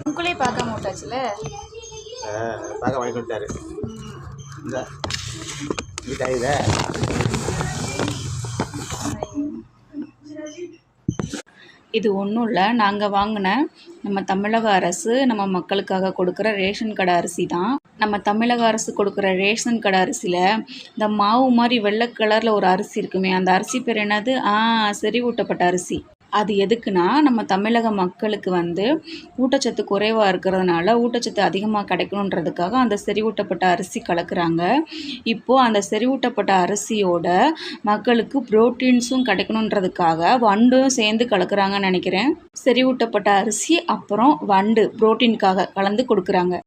உங்களே பார்க்காம விட்டாச்சுல. பார்க்க வாங்கிட்டு வந்துட்டாரு. இந்த இதை இது ஒன்றும் இல்லை, நாங்கள் வாங்கின நம்ம தமிழக அரசு நம்ம மக்களுக்காக கொடுக்குற ரேஷன் கடை அரிசி தான். நம்ம தமிழக அரசு கொடுக்குற ரேஷன் கடை அரிசியில் இந்த மாவு மாதிரி வெள்ளை கலரில் ஒரு அரிசி இருக்குமே, அந்த அரிசி பேர் என்னது? செறிவூட்டப்பட்ட அரிசி. அது எதுக்குன்னா, நம்ம தமிழக மக்களுக்கு ஊட்டச்சத்து குறைவாக இருக்கிறதுனால ஊட்டச்சத்து அதிகமாக கிடைக்கணுன்றதுக்காக அந்த செறிவூட்டப்பட்ட அரிசி கலக்குறாங்க. இப்போது அந்த செறிவூட்டப்பட்ட அரிசியோட மக்களுக்கு புரோட்டீன்ஸும் கிடைக்கணுன்றதுக்காக வண்டும் சேர்ந்து கலக்குறாங்கன்னு நினைக்கிறேன். செறிவூட்டப்பட்ட அரிசி அப்புறம் வண்டு புரோட்டீனுக்காக கலந்து கொடுக்குறாங்க.